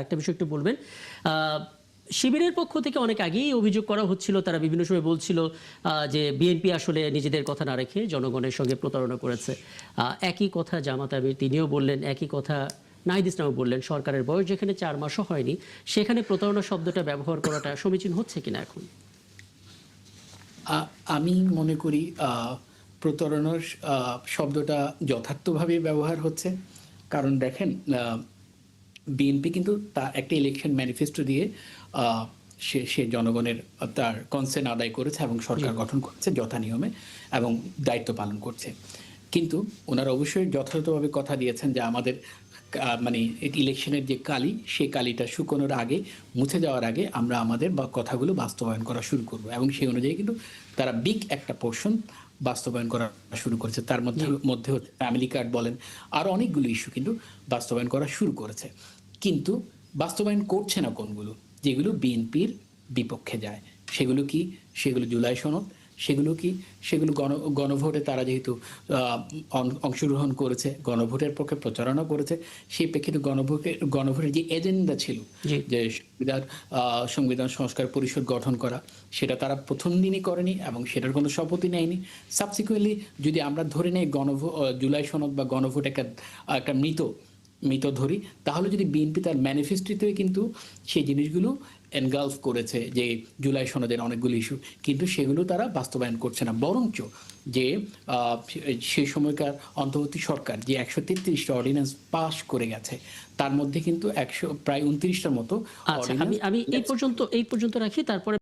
একটা বিষয় একটু বলবেন। শিবিরের পক্ষ থেকে অনেক আগেই অভিযোগ করা হচ্ছিল, তারা বিভিন্ন সময় বলছিল যে বিএনপি আসলে নিজেদের কথা না রেখে জনগণের সঙ্গে প্রতারণা করেছে। একই কথা জামাত আমির তিনিও বললেন, একই কথা নাহিদ ইসলামও বললেন। সরকারের বয়স যেখানে 4 মাসও হয়নি, সেখানে প্রতারণা শব্দটা ব্যবহার করাটা সমীচীন হচ্ছে কিনা এখন? আমি মনে করি প্রতারণার শব্দটা যথার্থভাবে ব্যবহার হচ্ছে। কারণ দেখেন, বিএনপি কিন্তু একটা ইলেকশন ম্যানিফেস্টো দিয়ে সে জনগণের তার কনসার্ন আদায় করেছে এবং সরকার গঠন করেছে যথানিয়মে এবং দায়িত্ব পালন করছে। কিন্তু ওনারা অবশ্যই যথাযথভাবে কথা দিয়েছেন যে আমাদের মানে ইলেকশনের যে কালি, সেই কালিটা শুকোনোর আগে, মুছে যাওয়ার আগে আমরা আমাদের কথাগুলো বাস্তবায়ন করা শুরু করব এবং সেই অনুযায়ী কিন্তু তারা বিগ একটা পোর্শন বাস্তবায়ন করা শুরু করেছে। তার মধ্যে হচ্ছে ফ্যামিলি কার্ড বলেন, আরও অনেকগুলো ইস্যু কিন্তু বাস্তবায়ন করা শুরু করেছে। কিন্তু বাস্তবায়ন করছে না কোনগুলো, যেগুলো বিএনপির বিপক্ষে যায়। সেগুলো কি? সেগুলো জুলাই সনদ। সেগুলো গণভোটে তারা যেহেতু অংশগ্রহণ করেছে, গণভোটের পক্ষে প্রচারণা করেছে, সেই প্রেক্ষিতে গণভোটের যে এজেন্ডা ছিল যে সংবিধান সংস্কার পরিষদ গঠন করা, সেটা তারা প্রথম দিনই করেনি এবং সেটার কোনো শপথই নেয়নি। সাবসিকুয়েন্টলি যদি আমরা ধরে নেই জুলাই সনদ বা গণভোট একটা মৃত ধরি, তাহলে যদি বিএনপি তার ম্যানিফেস্টোতে কিন্তু সেই জিনিসগুলো এনগালফ করেছে, যে জুলাই সনদের অনেকগুলো ইস্যু, কিন্তু সেগুলো তারা বাস্তবায়ন করছে না। বরঞ্চ যে সেই সময়কার অন্তর্বর্তী সরকার যে 133টা অর্ডিন্যান্স পাশ করে গেছে, তার মধ্যে কিন্তু প্রায় 29টার মতো আচ্ছা, আমি এই পর্যন্ত রাখি, তারপরে